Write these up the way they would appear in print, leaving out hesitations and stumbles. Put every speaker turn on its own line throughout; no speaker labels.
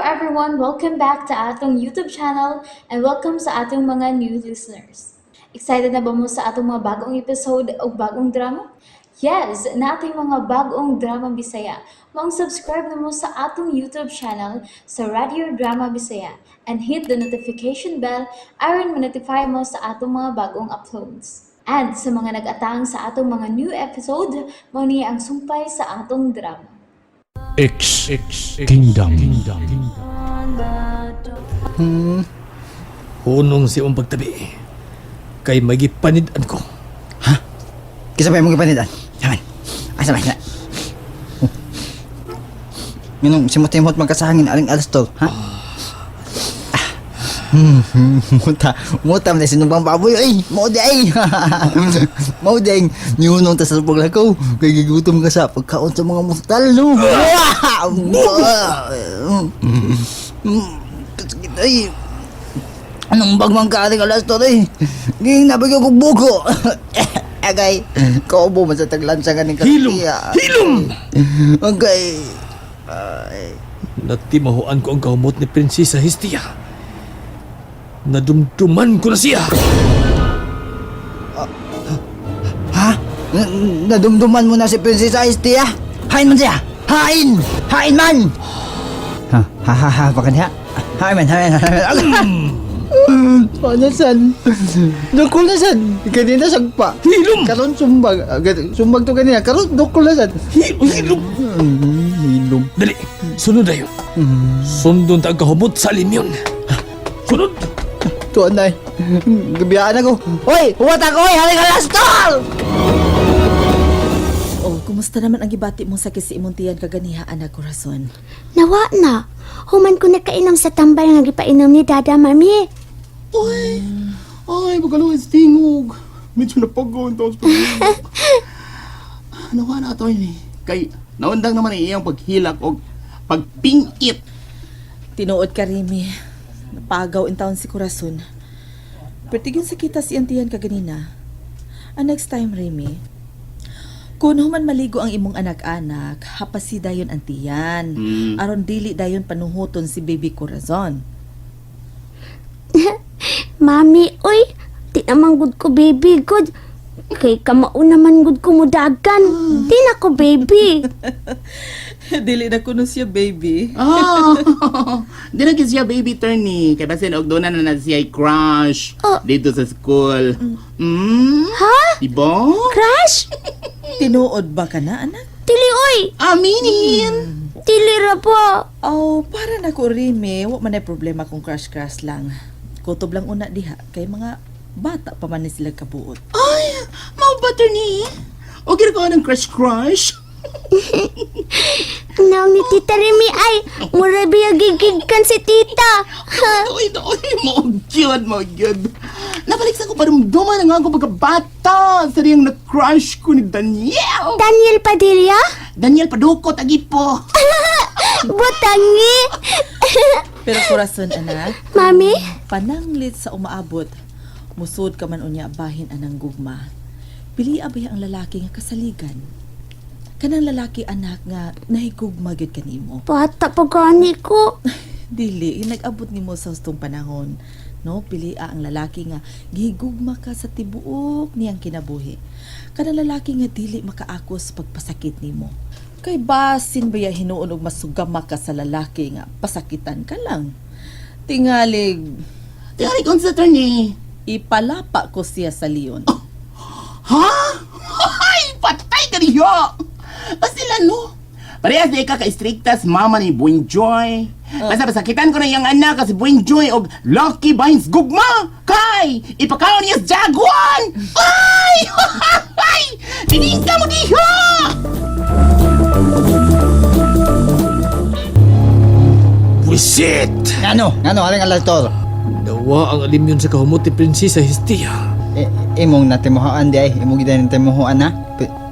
everyone! Welcome back to atong YouTube channel and welcome sa atong mga new listeners. Excited na ba mo sa atong mga bagong episode o bagong drama? Yes, na ating mga bagong drama Bisaya. Mag-subscribe na mo sa atong YouTube channel sa Radio Drama Bisaya and hit the notification bell aron ma-notify mo sa atong mga bagong uploads. And sa mga nag-atang sa atong mga new episode, mo niya ang sumpay sa atong drama.
X Kingdom.
Hunong si mong pagtabi. Kay magipanidan ko.
Ha? Kisa pa yung mga panidan? Yaman. Asa ba na? Minong simot-simot magkasahangin aling alastol, ha? Muta na sinumbang baboy, ay! Maude ay! Maudeng, niyunong ta sa paglakaw. Kay gigutom ka sa pagkaon sa mga mortal, no? Kasakit ay! Anong bagmang ka ating alastol, ay? Ngayong nabagay ko buko. Agay, kaubo man sa taglansa ka ng kaktiya.
Hilom!
Agay, ay...
Natimahuan ko ang kahumot ni Prinsesa Hestia. Nadumduman ko na siya.
Ha? Nadumduman mo na si Prinsesa Hestia? Hain man siya! Hain! Hain man! Ha, baka niya? Hain man. Panasan? Dukol na san? Kanina sagpa.
Hilom!
Karon sumbag. Sumbag to kanina. Karon dukol na san?
Hilom!
Hilom.
Dali, sunod na yun. Sundon ta ang kahumot sa alim yun. Sunod!
Tuan na eh. Gabiyaan ako. Hoy! Huwat ako eh! Haling alastol!
Oh, kumusta naman ang gibati mong sakit si imong tiyan kaganiha, anak Corazon?
Nawa na. Human ko nakainom sa tambay nga gipainom ni Dada, Mami.
Ay, magaluwas tingog. Medyo napagod tapos pag-hilak. Nawa na ito yun eh. Kay, naundang naman iyang paghilak o pagpingit.
Tinuod ka, Remy. Napagaw in taon si Corazon. Pertigyon sa kita si tiyan kaganina. Ang next time, Remy, kung human maligo ang imong anak-anak, hapasi dayon ang tiyan. Aron dili dayon panuhuton si baby Corazon.
Mami, oy, di naman good ko, baby, good. Kay kamao naman good ko mudagan. Di na ko, baby.
Dili na kuno siya, baby.
Di na siya baby turn ni. Kaya basin og doon na siya crush dito sa school.
Ha?
Diba?
Crush?
Tinuod ba ka na, anak?
Tili, oy.
Aminin!
Tili ra po.
Oh, para na ko, Remy. Wa man ay problema kung crush-crush lang. Kutob lang una diha. Kay mga bata pa man ni sila kabuot.
Ay, mau ba ito ni? O ginagawa ng crush?
Now ni Tita Remy ay mura biya gigigkan si Tita.
Uy, mo good. Nabalik sa ko parumduman ang ako pagkabata sa riyang na-crush ko ni Daniel.
Daniel Padilla?
Daniel Padukot, agipo.
Butangi.
Pero Corazon, anak,
Mami?
pananglit sa umaabot, musod ka man unya bahin anang gugma. Pili abay ang lalaki nga kasaligan. Kanang lalaki, anak, nga nahigugma gyud kanimo.
Bata pa gani ko.
Dili, nag-abot nimo sa hustong panahon. No, pili ang lalaki nga gihigugma ka sa tibuok niyang kinabuhi. Kanang lalaki nga dili makaakos pagpasakit nimo. Kay basin baya hinuon og masugama ka sa lalaki nga pasakitan ka lang. Tingalig
Tingali kong sa ni.
ipalapa ko siya sa leon.
Ha? Ay, patay ka niyo! Sila no? Parehas di ka ka-strictas mama ni Buenjoy. Basta pasakitan ko na yung anak kasi Buenjoy o Lucky Vines gugma! Kay! Ipakaon niya sa jaguan! Ay! Ay! Dinis ka mo diha!
Buisit!
Ngano, haling alastol.
Nawa ang alim yun sa kahumot ni Prinsesa Hestia.
Imong natimuhaan di ay. Imong gidan natimuhaan na.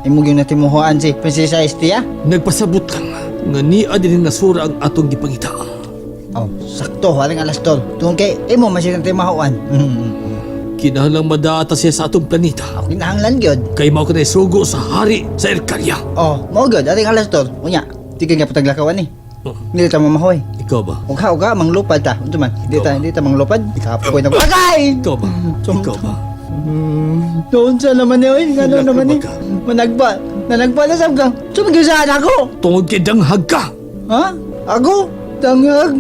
Imong yung natimuhaan si Prinsesa Hestia.
Nagpasabot lang nga niya din nasura ang atong gipangita.
Oh, sakto, haling alastol. Tungkol kay imo masih natimuhaan.
Kinahanglang madaata siya sa atong planeta.
Kinahanglan gyud.
Kay mao ka na isugo sa hari sa Erkarya.
Oh, mao gyud, haling alastol. Unya, tigil nga pataglakawan ni.
Oh.
Nilita mo mahoy.
Ikaw ba?
Uga, manglupad ta. Unsa man? Di ta manglupad. Kapoy na bagay.
Ikaw ba? Ikaw ba?
Doon sa naman niya, ngano naman ni.
Managba.
Nanagpa na sab ka. Sumagisahan ako.
Tungod kay danghag ka.
Ha? Ako? Tangag.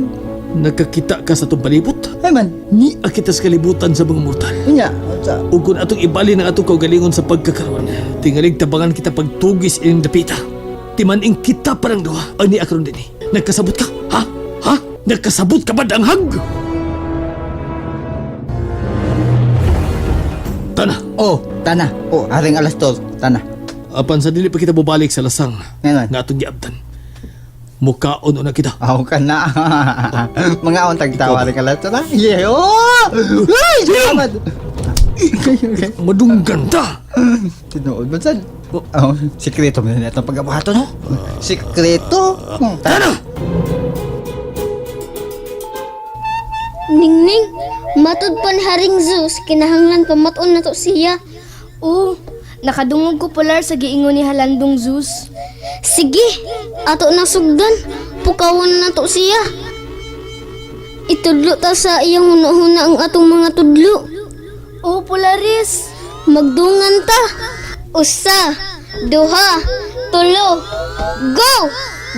Nagkakita ka sa itong palibot.
Ay man.
Ni akita sa kalibutan sa mga mortal.
Unya. Sa
Ug kung atong ibali ng atong kaugalingon sa pagkakaroon, tingalig tabangan kita pagtugis ining dapita. Timaning kita parang duha. Ani akaron din eh. Nagkasabot ka? Ha? Ha? Nagkasabot ka ba danghag? Tana,
Oh, tana. Oh, aring alas 12. Tana.
apan sa dili pa kita bubalik sa lasang
Ngayon.
nga atong giabtan. Mukaon na kita.
Ako ka na. Mga on tagtawa rin ka lang. Tara. Yeah. Oh! Ay! Salamat. Okay.
Madunggan ta.
Tinuod ba saan? Oh, sikreto mo na itong pagkabato, no? Sikreto?
Tana!
Ningning, matud pa ni Haring Zeus, kinahanglan pamaton na to siya.
Oo, nakadungog ko polar sa giingon ni Halandong Zeus.
Sige, ato na sugdan, pukawan na to siya. Itudlo ta sa iyang huna-huna ang atong mga tudlo.
Oo, Polaris.
Magdungan ta. Usa, duha, tulo. Go!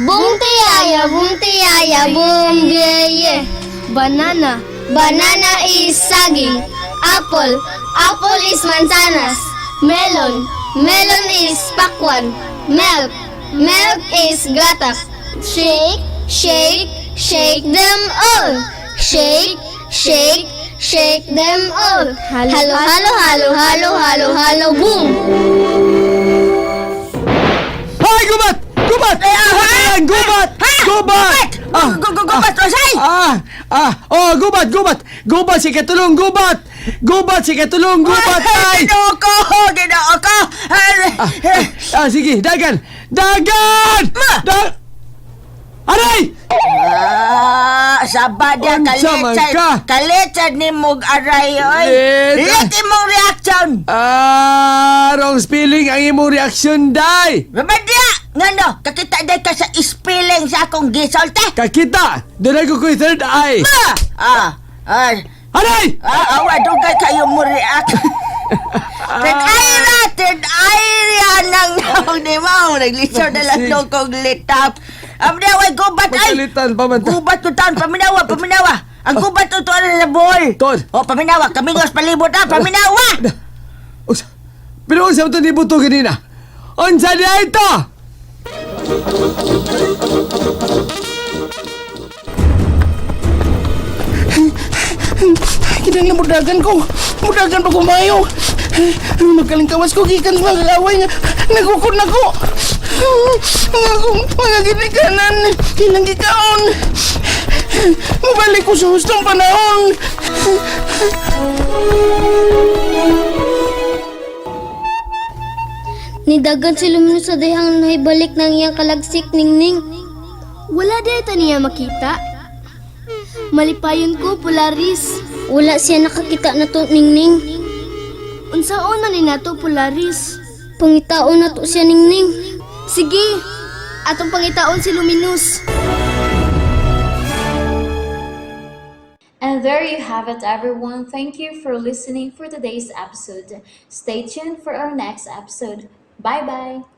Bung tiyaya, bung biye.
Banana.
Banana is saging. Apple. Apple is mansanas. Melon. Melon is pakwan. Milk. Milk is gatas. Shake, shake, shake them all. Shake, shake, shake them all. Halo, halo, halo, halo, halo, halo, boom.
Hay, gubat! Gubat! Gubat! Gubat! Gubat!
Gubat, Rosay!
Gubat! Gubat! Gubat si katulong! Gubat! Gubat si katulong! Gubat! Ay!
Ginoo ko!
Sige, dagan! Dagan! Aray!
Sabada
Unsa man ka?
Kaletsad ni mong aray, oy!
Let
imong reaction!
Wrong spelling ang imong reaksyon, day!
Babadya! Ngano, kakita day ka sa spelling sa akong gisolte?
Kakita! Doon ako ko'y third eye! Aray!
Awa, dugay kayo mo react. Third eye nang naong di mo. Naglisod na lang nung kong litap. Paminawa, gubat ay!
Pagkalitan pa man ta.
Gubat ko taon, paminawa. Ang gubat to tuwan na ball.
Ton!
O, paminawa, kamingos palibot na, paminawa!
Pero unsa ito ni Buto ganina? Unsa niya ito?
Kinang mudagan ko. Mudagan pa kumayo. Magkalingkawas ko gikan sa mga away nga. Nagukod na ko. Ang akong mga ginikanan. Kinang gikaon. Mabalik ko sa hustong panahon.
Nidagan si Luminous sa dihang nahibalik ng iyang kalagsik, Ningning.
Wala data niya makita. Malipayon ko, Polaris.
Wala siya nakakita na to, Ningning.
Unsaon man ni nato, Polaris.
Pangitaon na to siya, Ningning.
Sige, atong pangitaon si Luminous.
And there you have it, everyone. Thank you for listening for today's episode. Stay tuned for our next episode. Bye-bye.